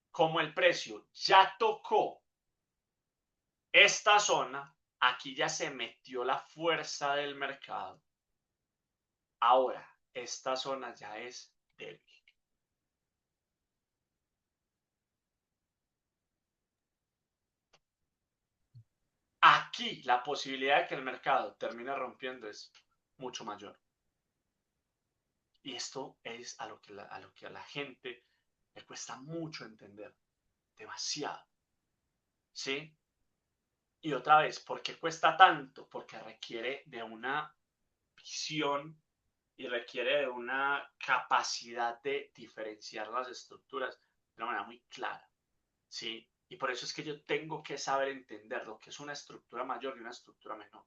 Como el precio ya tocó esta zona, aquí ya se metió la fuerza del mercado. Ahora, esta zona ya es débil. Aquí la posibilidad de que el mercado termine rompiendo es mucho mayor. Y esto es a lo que a la gente le cuesta mucho entender. Demasiado. ¿Sí? Y otra vez, ¿por qué cuesta tanto? Porque requiere de una visión y requiere de una capacidad de diferenciar las estructuras de una manera muy clara. ¿Sí? Y por eso es que yo tengo que saber entender lo que es una estructura mayor y una estructura menor.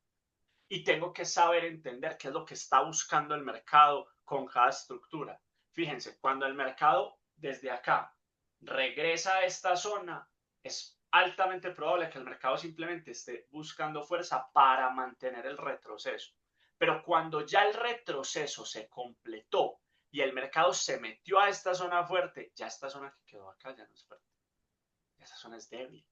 Y tengo que saber entender qué es lo que está buscando el mercado con cada estructura. Fíjense, cuando el mercado desde acá regresa a esta zona, es altamente probable que el mercado simplemente esté buscando fuerza para mantener el retroceso. Pero cuando ya el retroceso se completó y el mercado se metió a esta zona fuerte, ya esta zona que quedó acá ya no es fuerte. Esa zona es débil.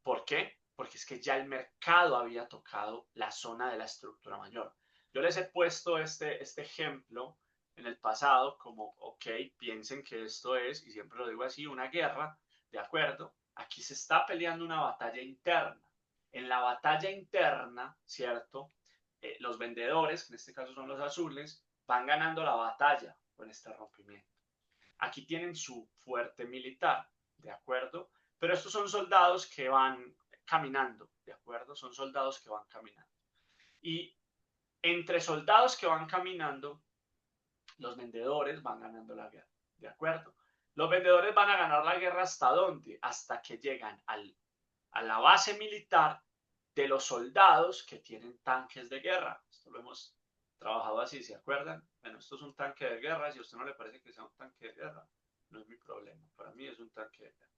¿Por qué? Porque es que ya el mercado había tocado la zona de la estructura mayor. Yo les he puesto este ejemplo en el pasado como, ok, piensen que esto es, y siempre lo digo así, una guerra, ¿de acuerdo? Aquí se está peleando una batalla interna. En la batalla interna, ¿cierto? Los vendedores, que en este caso son los azules, van ganando la batalla con este rompimiento. Aquí tienen su fuerte militar, ¿de acuerdo? Pero estos son soldados que van caminando, ¿de acuerdo? Son soldados que van caminando. Y entre soldados que van caminando, los vendedores van ganando la guerra, ¿de acuerdo? Los vendedores van a ganar la guerra ¿hasta dónde? Hasta que llegan a la base militar de los soldados que tienen tanques de guerra. Esto lo hemos trabajado así, ¿se acuerdan? Bueno, esto es un tanque de guerra. Si a usted no le parece que sea un tanque de guerra, no es mi problema. Para mí es un tanque de guerra.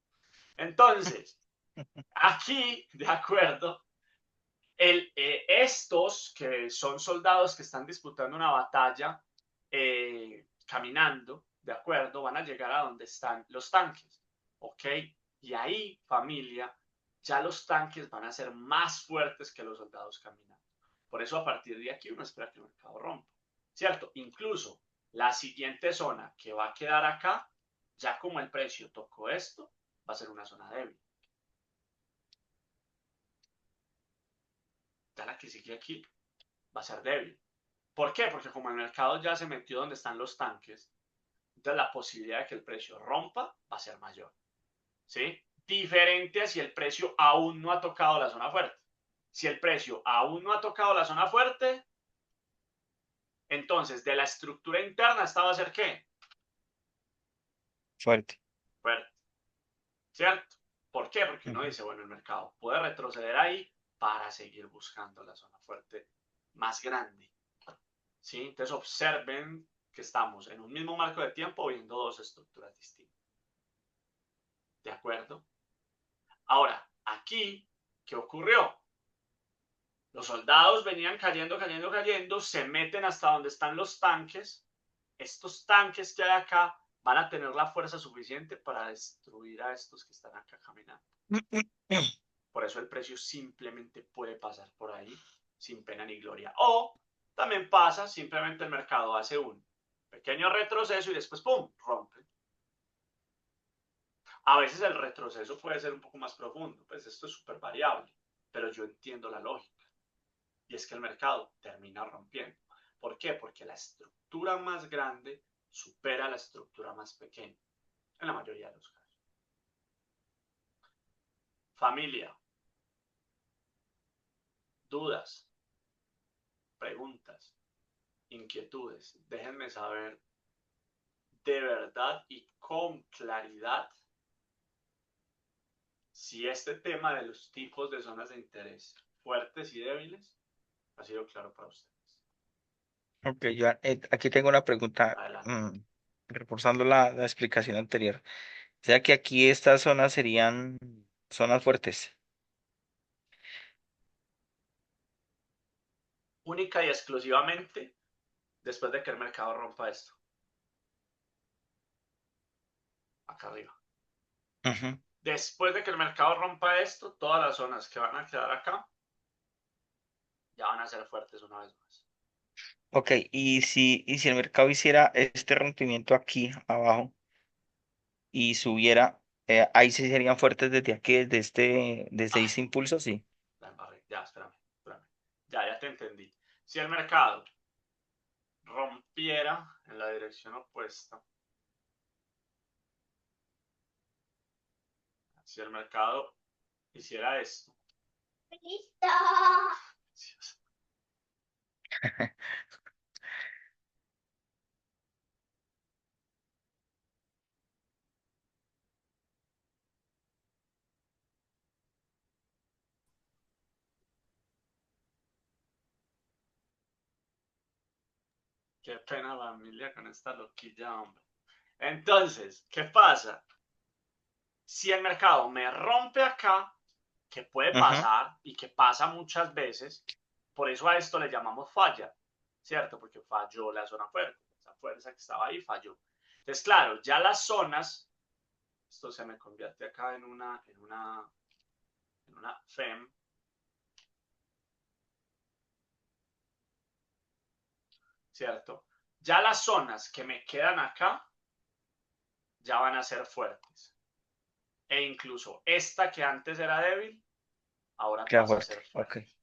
Entonces, aquí, de acuerdo, estos que son soldados que están disputando una batalla caminando, de acuerdo, van a llegar a donde están los tanques, ¿ok? Y ahí, familia, ya los tanques van a ser más fuertes que los soldados caminando. Por eso a partir de aquí uno espera que el mercado rompa, ¿cierto? Incluso la siguiente zona que va a quedar acá, ya como el precio tocó esto, va a ser una zona débil. Ya la que sigue aquí va a ser débil. ¿Por qué? Porque como el mercado ya se metió donde están los tanques, entonces la posibilidad de que el precio rompa va a ser mayor. ¿Sí? Diferente a si el precio aún no ha tocado la zona fuerte. Si el precio aún no ha tocado la zona fuerte, entonces de la estructura interna esta va a ser ¿qué? Fuerte. Fuerte. ¿Cierto? ¿Por qué? Porque uno dice, bueno, el mercado puede retroceder ahí para seguir buscando la zona fuerte más grande. ¿Sí? Entonces observen que estamos en un mismo marco de tiempo viendo dos estructuras distintas. ¿De acuerdo? Ahora, aquí, ¿qué ocurrió? Los soldados venían cayendo, se meten hasta donde están los tanques. Estos tanques que hay acá van a tener la fuerza suficiente para destruir a estos que están acá caminando. Por eso el precio simplemente puede pasar por ahí sin pena ni gloria. O también pasa, simplemente el mercado hace un pequeño retroceso y después ¡pum! Rompe. A veces el retroceso puede ser un poco más profundo, pues esto es súper variable, pero yo entiendo la lógica. Y es que el mercado termina rompiendo. ¿Por qué? Porque la estructura más grande supera la estructura más pequeña, en la mayoría de los casos. Familia, dudas, preguntas, inquietudes, déjenme saber de verdad y con claridad si este tema de los tipos de zonas de interés fuertes y débiles ha sido claro para ustedes. Ok, Joan, aquí tengo una pregunta, Adelante. reforzando la explicación anterior. O sea que aquí estas zonas serían zonas fuertes. Única y exclusivamente después de que el mercado rompa esto. Acá arriba. Ujú. Después de que el mercado rompa esto, todas las zonas que van a quedar acá ya van a ser fuertes una vez más. Ok, y si el mercado hiciera este rompimiento aquí abajo y subiera, ahí sí serían fuertes desde aquí, desde este impulso, sí. La embarré. Ya, espérame. Ya te entendí. Si el mercado rompiera en la dirección opuesta, si el mercado hiciera esto. ¡Listo! Qué pena familia con esta loquilla, hombre. Entonces, ¿qué pasa? Si el mercado me rompe acá, que puede Ujú. pasar y que pasa muchas veces, por eso a esto le llamamos falla, ¿cierto? Porque falló la zona fuerte, esa fuerza que estaba ahí falló. Entonces, claro, ya las zonas, esto se me convierte acá en una FEM, ¿cierto? Ya las zonas que me quedan acá ya van a ser fuertes. E incluso esta que antes era débil, ahora Queda pasa a fuerte, ser ok. fuerte.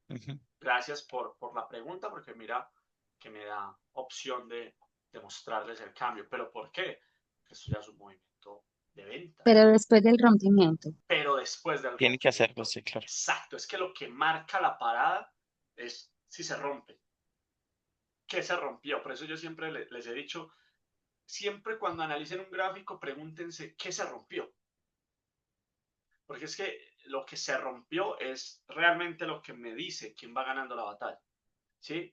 Ujú. Gracias por la pregunta, porque mira que me da opción de mostrarles el cambio. ¿Pero por qué? Porque esto ya es un movimiento de venta. Pero después del rompimiento. Pero después del Tiene que hacerlo, rompimiento. sí, claro. Exacto, es que lo que marca la parada es si se rompe. ¿Qué se rompió? Por eso yo siempre les he dicho, siempre cuando analicen un gráfico, pregúntense qué se rompió. Porque es que lo que se rompió es realmente lo que me dice quién va ganando la batalla. ¿Sí?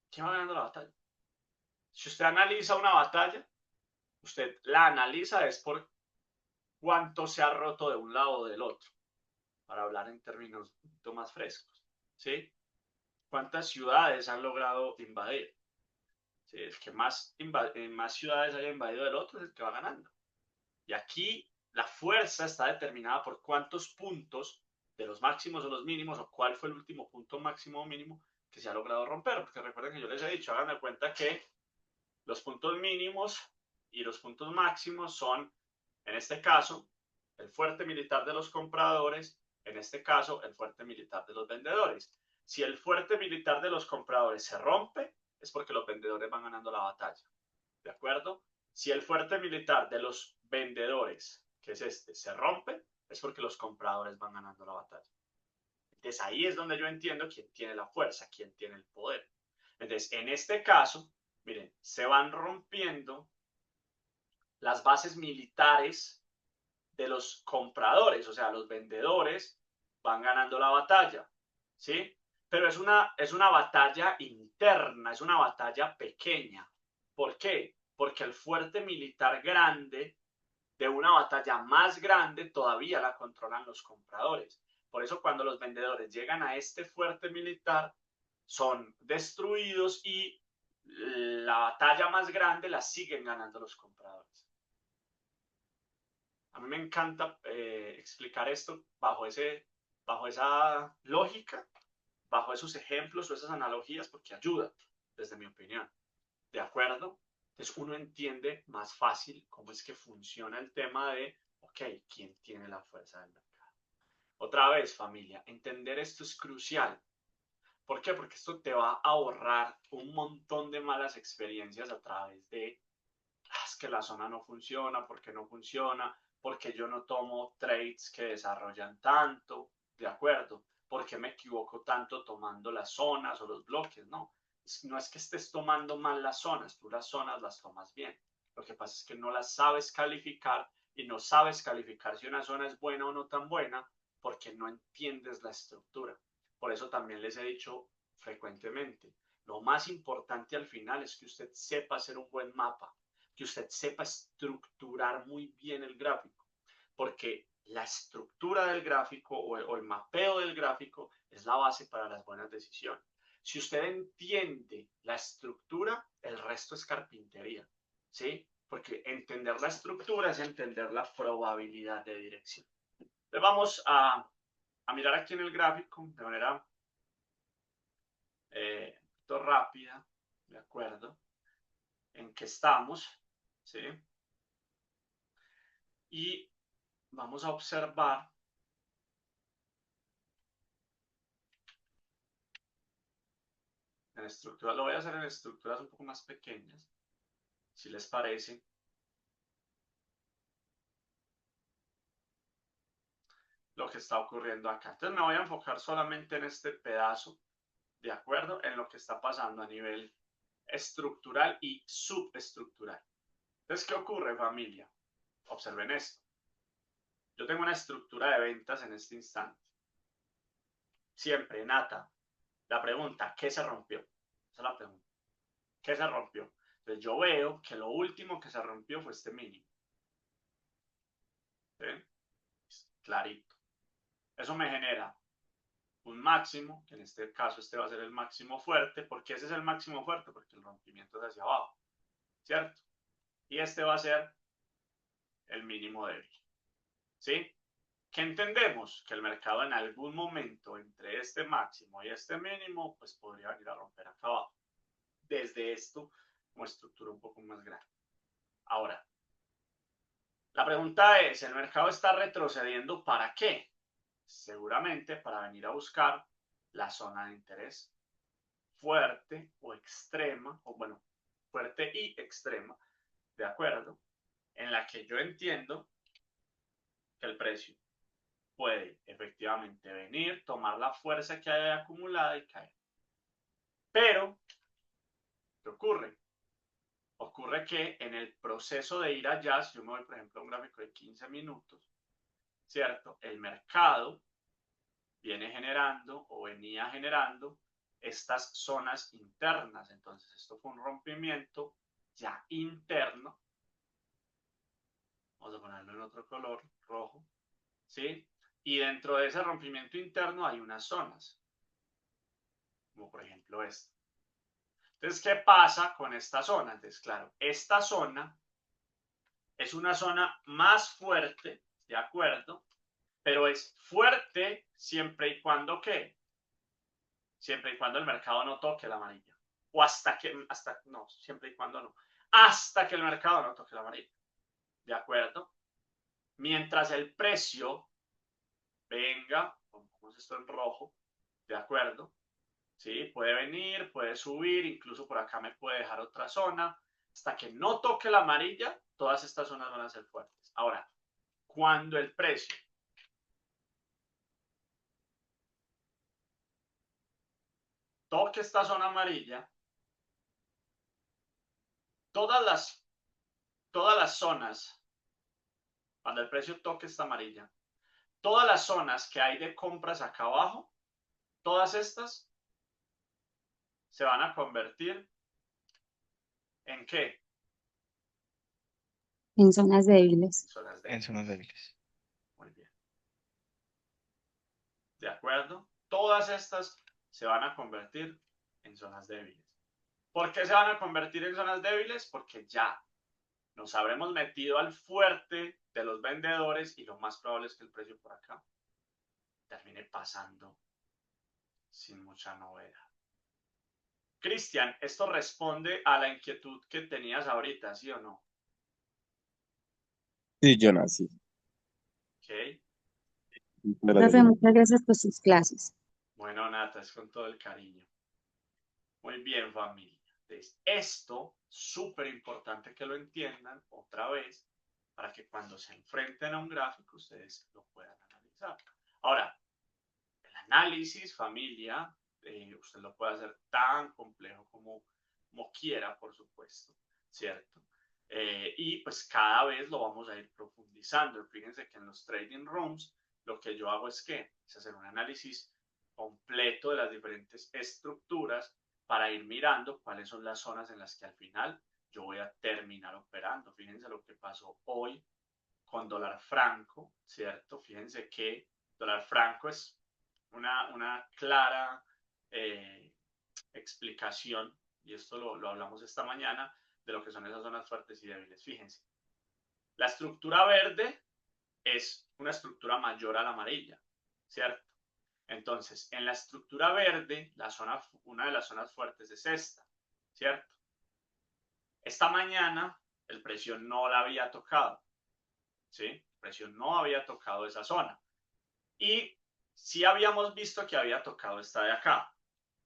¿Quién va ganando la batalla? Si usted analiza una batalla, usted la analiza es por cuánto se ha roto de un lado o del otro, para hablar en términos un poquito más frescos. ¿Sí? ¿Cuántas ciudades han logrado invadir? ¿Sí? El que más ciudades haya invadido del otro es el que va ganando. Y aquí la fuerza está determinada por cuántos puntos de los máximos o los mínimos, o cuál fue el último punto máximo o mínimo que se ha logrado romper. Porque recuerden que yo les he dicho, hagan de cuenta que los puntos mínimos y los puntos máximos son, en este caso, el fuerte militar de los compradores, en este caso, el fuerte militar de los vendedores. Si el fuerte militar de los compradores se rompe, es porque los vendedores van ganando la batalla. ¿De acuerdo? Si el fuerte militar de los vendedores, que es este, se rompe, es porque los compradores van ganando la batalla. Entonces ahí es donde yo entiendo quién tiene la fuerza, quién tiene el poder. Entonces, en este caso, miren, se van rompiendo las bases militares de los compradores, o sea, los vendedores van ganando la batalla, ¿sí? Pero es una batalla interna, es una batalla pequeña. ¿Por qué? Porque el fuerte militar grande de una batalla más grande todavía la controlan los compradores. Por eso cuando los vendedores llegan a este fuerte militar, son destruidos y la batalla más grande la siguen ganando los compradores. A mí me encanta explicar esto bajo esa lógica, bajo esos ejemplos o esas analogías, porque ayuda, desde mi opinión. ¿De acuerdo? Entonces uno entiende más fácil cómo es que funciona el tema de, ok, ¿quién tiene la fuerza del mercado? Otra vez, familia, entender esto es crucial. ¿Por qué? Porque esto te va a ahorrar un montón de malas experiencias a través de, es que la zona no funciona, porque no funciona, porque yo no tomo trades que desarrollan tanto, ¿de acuerdo? Porque me equivoco tanto tomando las zonas o los bloques, no. No es que estés tomando mal las zonas, tú las zonas las tomas bien. Lo que pasa es que no las sabes calificar y no sabes calificar si una zona es buena o no tan buena porque no entiendes la estructura. Por eso también les he dicho frecuentemente, lo más importante al final es que usted sepa hacer un buen mapa, que usted sepa estructurar muy bien el gráfico, porque la estructura del gráfico o el mapeo del gráfico es la base para las buenas decisiones. Si usted entiende la estructura, el resto es carpintería, ¿sí? Porque entender la estructura es entender la probabilidad de dirección. Entonces vamos a mirar aquí en el gráfico de manera rápida, ¿de acuerdo? En qué estamos, ¿sí? Y vamos a observar en estructuras, lo voy a hacer en estructuras un poco más pequeñas, si les parece. Lo que está ocurriendo acá. Entonces me voy a enfocar solamente en este pedazo, ¿de acuerdo? En lo que está pasando a nivel estructural y subestructural. Entonces, ¿qué ocurre, familia? Observen esto. Yo tengo una estructura de ventas en este instante. Siempre, nata. La pregunta, ¿qué se rompió? Esa es la pregunta. ¿Qué se rompió? Entonces yo veo que lo último que se rompió fue este mínimo. ¿Sí? Clarito. Eso me genera un máximo, que en este caso este va a ser el máximo fuerte. ¿Por qué ese es el máximo fuerte? Porque el rompimiento es hacia abajo, ¿cierto? Y este va a ser el mínimo débil, ¿sí? ¿Qué entendemos? Que el mercado en algún momento entre este máximo y este mínimo, pues podría venir a romper acá abajo. Desde esto, como estructura un poco más grande. Ahora, la pregunta es, ¿el mercado está retrocediendo para qué? Seguramente para venir a buscar la zona de interés fuerte o extrema, o bueno, fuerte y extrema, ¿de acuerdo? En la que yo entiendo que el precio puede efectivamente venir, tomar la fuerza que hay acumulada y caer. Pero, ¿qué ocurre? Ocurre que en el proceso de ir allá, si yo me voy, por ejemplo, a un gráfico de 15 minutos, ¿cierto? El mercado viene generando o venía generando estas zonas internas. Entonces, esto fue un rompimiento ya interno. Vamos a ponerlo en otro color, rojo, ¿sí? Y dentro de ese rompimiento interno hay unas zonas, como por ejemplo esta. Entonces, ¿qué pasa con esta zona? Entonces, claro, esta zona es una zona más fuerte, ¿de acuerdo? Pero es fuerte siempre y cuando, ¿qué? Siempre y cuando el mercado no toque la amarilla. O no, siempre y cuando no. Hasta que el mercado no toque la amarilla. ¿De acuerdo? Mientras el precio venga, pongamos esto en rojo, ¿de acuerdo? ¿Sí? Puede venir, puede subir, incluso por acá me puede dejar otra zona. Hasta que no toque la amarilla, todas estas zonas van a ser fuertes. Ahora, cuando el precio toque esta zona amarilla, todas las zonas, cuando el precio toque esta amarilla, todas las zonas que hay de compras acá abajo, todas estas se van a convertir ¿en qué? En zonas débiles. Zonas En débiles. zonas débiles. Muy bien. ¿De acuerdo? Todas estas se van a convertir en zonas débiles. ¿Por qué se van a convertir en zonas débiles? Porque ya nos habremos metido al fuerte de los vendedores y lo más probable es que el precio por acá termine pasando sin mucha novedad. Cristian, esto responde a la inquietud que tenías ahorita, ¿sí o no? Sí, Jonah, sí. Ok. Gracias, Profe, Jonah. muchas gracias por sus clases. Bueno, Nata, es con todo el cariño. Muy bien, familia. Entonces, esto, súper importante que lo entiendan otra vez, para que cuando se enfrenten a un gráfico ustedes lo puedan analizar. Ahora, el análisis, familia, usted lo puede hacer tan complejo como quiera, por supuesto, ¿cierto? Y pues cada vez lo vamos a ir profundizando. Fíjense que en los trading rooms lo que yo hago es hacer un análisis completo de las diferentes estructuras para ir mirando cuáles son las zonas en las que al final yo voy a terminar operando. Fíjense lo que pasó hoy con dólar franco, ¿cierto? Fíjense que dólar franco es una clara explicación, y esto lo hablamos esta mañana, de lo que son esas zonas fuertes y débiles. Fíjense, la estructura verde es una estructura mayor a la amarilla, ¿cierto? Entonces, en la estructura verde, una de las zonas fuertes es esta, ¿cierto? Esta mañana el precio no la había tocado, ¿sí? El precio no había tocado esa zona. Y sí habíamos visto que había tocado esta de acá.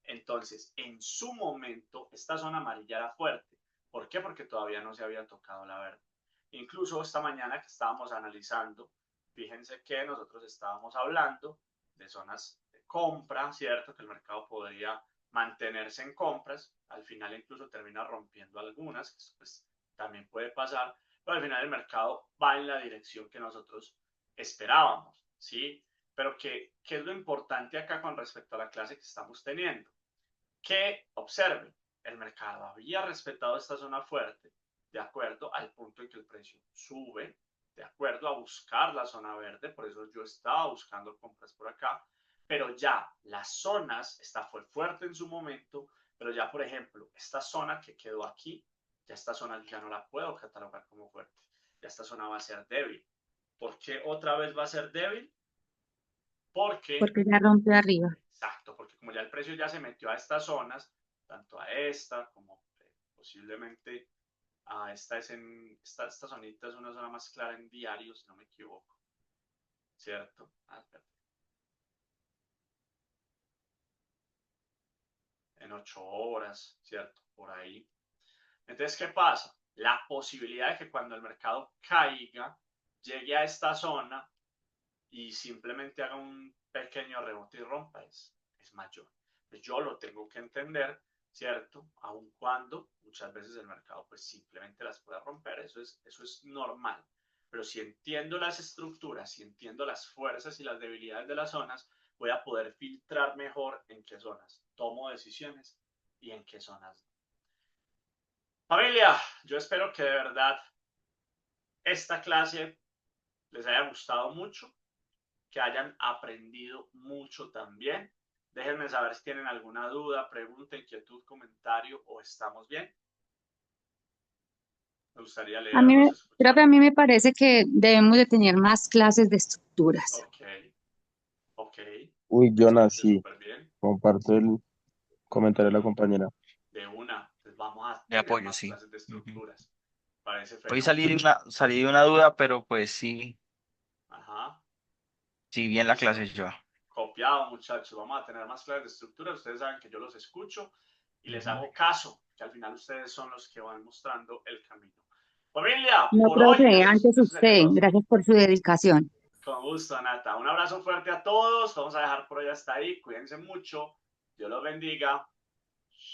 Entonces, en su momento, esta zona amarilla era fuerte. ¿Por qué? Porque todavía no se había tocado la verde. Incluso esta mañana que estábamos analizando, fíjense que nosotros estábamos hablando de zonas de compra, ¿cierto? Que el mercado podría mantenerse en compras. Al final incluso termina rompiendo algunas, que pues también puede pasar, pero al final el mercado va en la dirección que nosotros esperábamos, ¿sí? Pero ¿qué es lo importante acá con respecto a la clase que estamos teniendo? Que observen, el mercado había respetado esta zona fuerte, de acuerdo al punto en que el precio sube, de acuerdo a buscar la zona verde, por eso yo estaba buscando compras por acá, pero ya las zonas, esta fue fuerte en su momento, pero ya por ejemplo, esta zona que quedó aquí, ya esta zona ya no la puedo catalogar como fuerte, ya esta zona va a ser débil. ¿Por qué otra vez va a ser débil? Porque Porque ya rompió arriba. exacto, porque como ya el precio ya se metió a estas zonas, tanto a esta como posiblemente a esta zonita es una zona más clara en diario, si no me equivoco, ¿cierto? En 8 horas, ¿cierto? Por ahí. Entonces, ¿qué pasa? La posibilidad de que cuando el mercado caiga, llegue a esta zona y simplemente haga un pequeño rebote y rompa es mayor. Pues yo lo tengo que entender, ¿cierto? Aun cuando muchas veces el mercado pues simplemente las puede romper, eso es normal. Pero si entiendo las estructuras, si entiendo las fuerzas y las debilidades de las zonas, voy a poder filtrar mejor en qué zonas tomo decisiones y en qué zonas no. Familia, yo espero que de verdad esta clase les haya gustado mucho, que hayan aprendido mucho también. Déjenme saber si tienen alguna duda, pregunta, inquietud, comentario o estamos bien. gustaría A mí, leerlos, creo que a escucharlos? mí me parece que debemos de tener más clases de estructuras. Ok, ok. Uy, Me Jonah, parece sí, súper bien. comparto el comentario de la compañera. De una, pues vamos a De tener apoyo, más sí. clases de Ujú. estructuras. Parece Hoy fenómeno. salí de una duda, pero pues sí, Ajá, sí, bien la clase listo. yo. Copiado, muchachos. Vamos a tener más clases de estructuras. Ustedes saben que yo los escucho y les Ujú. hago caso, que al final ustedes son los que van mostrando el camino. Familia, No, por hoy, profe, antes eso sería usted, todo. gracias por su dedicación. Con gusto, Nata. Un abrazo fuerte a todos. Vamos a dejar por hoy hasta ahí. Cuídense mucho. Dios los bendiga.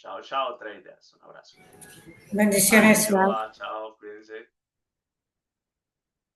Chao, chao, traders. Un abrazo. Bendiciones. Chao, chao. Cuídense.